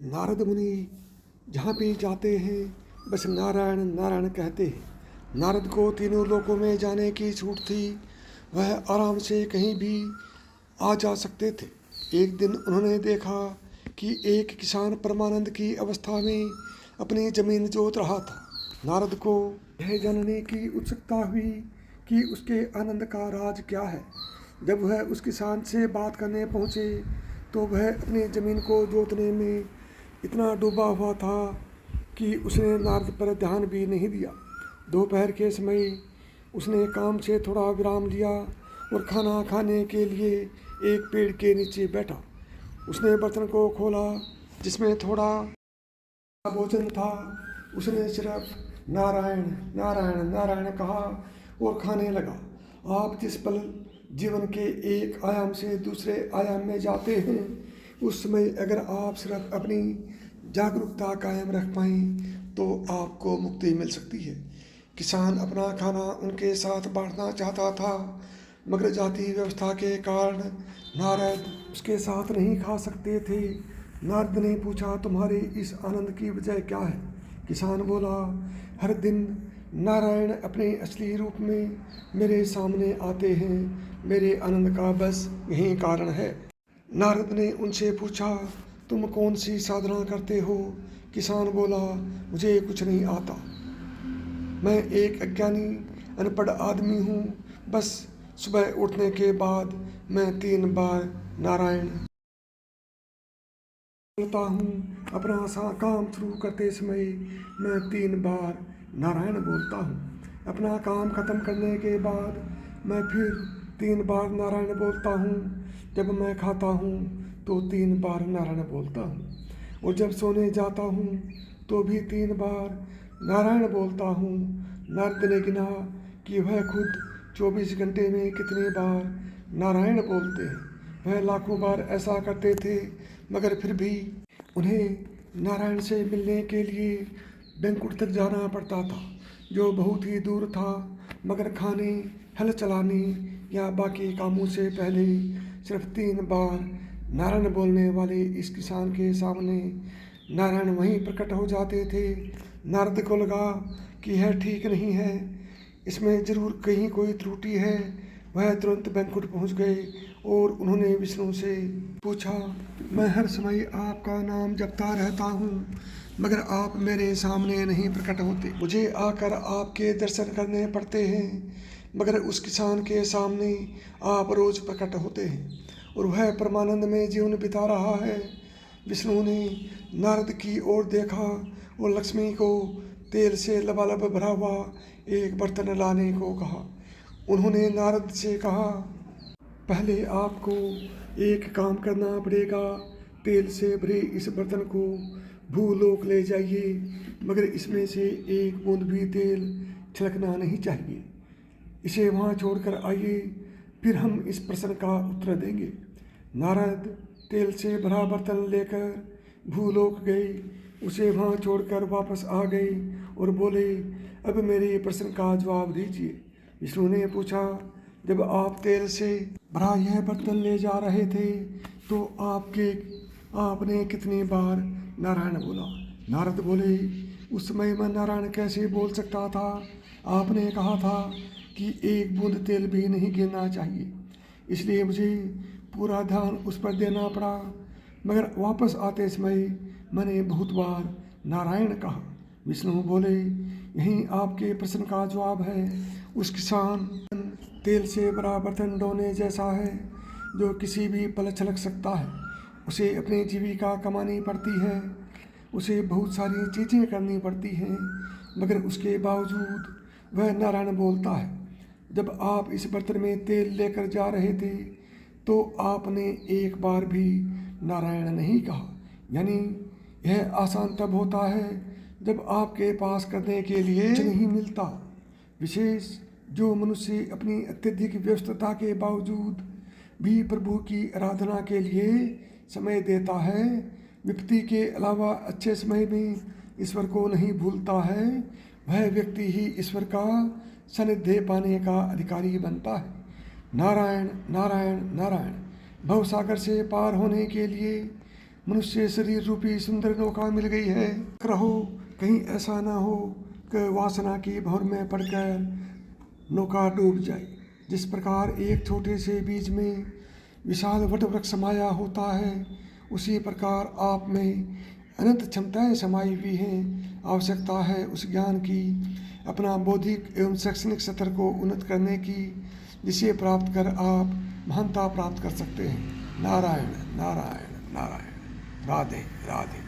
नारद मुनि जहाँ भी जाते हैं बस नारायण नारायण कहते हैं। नारद को तीनों लोकों में जाने की छूट थी। वह आराम से कहीं भी आ जा सकते थे। एक दिन उन्होंने देखा कि एक किसान परमानंद की अवस्था में अपनी जमीन जोत रहा था। नारद को यह जानने की उत्सुकता हुई कि उसके आनंद का राज क्या है। जब वह उस किसान से बात करने पहुँचे तो वह अपनी ज़मीन को जोतने में इतना डूबा हुआ था कि उसने नारद पर ध्यान भी नहीं दिया। दोपहर के समय उसने काम से थोड़ा विराम लिया और खाना खाने के लिए एक पेड़ के नीचे बैठा। उसने बर्तन को खोला जिसमें थोड़ा भोजन था। उसने सिर्फ नारायण नारायण नारायण कहा और खाने लगा। आप जिस पल जीवन के एक आयाम से दूसरे आयाम में जाते हैं उस समय अगर आप सिर्फ अपनी जागरूकता कायम रख पाएँ तो आपको मुक्ति मिल सकती है। किसान अपना खाना उनके साथ बांटना चाहता था मगर जाति व्यवस्था के कारण नारद उसके साथ नहीं खा सकते थे। नारद ने पूछा, तुम्हारे इस आनंद की वजह क्या है? किसान बोला, हर दिन नारायण अपने असली रूप में मेरे सामने आते हैं। मेरे आनंद का बस यही कारण है। नारद ने उनसे पूछा, तुम कौन सी साधना करते हो? किसान बोला, मुझे कुछ नहीं आता। मैं एक अज्ञानी अनपढ़ आदमी हूँ। बस सुबह उठने के बाद मैं 3 बार नारायण बोलता हूँ। अपना सा काम शुरू करते समय मैं 3 बार नारायण बोलता हूँ। अपना काम खत्म करने के बाद मैं फिर 3 बार नारायण बोलता हूँ। जब मैं खाता हूँ तो 3 बार नारायण बोलता हूँ और जब सोने जाता हूँ तो भी 3 बार नारायण बोलता हूँ। नारद ने गिना कि वह खुद 24 घंटे में कितनी बार नारायण बोलते हैं। वह लाखों बार ऐसा करते थे मगर फिर भी उन्हें नारायण से मिलने के लिए बैंकुट तक जाना पड़ता था जो बहुत ही दूर था। मगर खाने, हल चलाने या बाकी कामों से पहले सिर्फ 3 बार नारायण बोलने वाले इस किसान के सामने नारायण वहीं प्रकट हो जाते थे। नारद को लगा कि यह ठीक नहीं है, इसमें जरूर कहीं कोई त्रुटि है। वह तुरंत बैंकुट पहुंच गए और उन्होंने विष्णु से पूछा, मैं हर समय आपका नाम जपता रहता हूँ मगर आप मेरे सामने नहीं प्रकट होते। मुझे आकर आपके दर्शन करने पड़ते हैं मगर उस किसान के सामने आप रोज प्रकट होते हैं और वह परमानंद में जीवन बिता रहा है। विष्णु ने नारद की ओर देखा और लक्ष्मी को तेल से लबालब भरा हुआ एक बर्तन लाने को कहा। उन्होंने नारद से कहा, पहले आपको एक काम करना पड़ेगा। तेल से भरे इस बर्तन को भूलोक ले जाइए मगर इसमें से एक बूंद भी तेल छिड़कना नहीं चाहिए। इसे वहाँ छोड़कर आइए, फिर हम इस प्रश्न का उत्तर देंगे। नारद तेल से भरा बर्तन लेकर भूलोक गए, उसे वहाँ छोड़कर वापस आ गए और बोले, अब मेरे प्रश्न का जवाब दीजिए। विष्णु ने पूछा, जब आप तेल से भरा यह बर्तन ले जा रहे थे तो आपने कितनी बार नारायण बोला? नारद बोले, उस समय मैं नारायण कैसे बोल सकता था? आपने कहा था कि एक बूंद तेल भी नहीं गिरना चाहिए, इसलिए मुझे पूरा ध्यान उस पर देना पड़ा। मगर वापस आते समय मैंने बहुत बार नारायण कहा। विष्णु बोले, यही आपके प्रश्न का जवाब है। उस किसान तेल से भरा बर्तन ढोने जैसा है जो किसी भी पल छलक सकता है। उसे अपनी जीविका कमानी पड़ती है, उसे बहुत सारी चीज़ें करनी पड़ती हैं मगर उसके बावजूद वह नारायण बोलता है। जब आप इस बर्तन में तेल लेकर जा रहे थे तो आपने एक बार भी नारायण नहीं कहा। यानी यह आसान तब होता है जब आपके पास करने के लिए कुछ नहीं मिलता। विशेष जो मनुष्य अपनी अत्यधिक व्यस्तता के बावजूद भी प्रभु की आराधना के लिए समय देता है, विपत्ति के अलावा अच्छे समय में ईश्वर को नहीं भूलता है, वह व्यक्ति ही ईश्वर का सानिध्य पाने का अधिकारी बनता है। नारायण नारायण नारायण। भवसागर से पार होने के लिए मनुष्य शरीर रूपी सुंदर नौका मिल गई है। रहो कहीं ऐसा ना हो कि वासना की भंवर में पड़कर नौका डूब जाए। जिस प्रकार एक छोटे से बीज में विशाल वटवृक्ष समाया होता है, उसी प्रकार आप में अनंत क्षमताएं समाई हुई हैं। आवश्यकता है उस ज्ञान की, अपना बौद्धिक एवं शैक्षणिक स्तर को उन्नत करने की, जिसे प्राप्त कर आप महानता प्राप्त कर सकते हैं। नारायण नारायण नारायण। राधे राधे।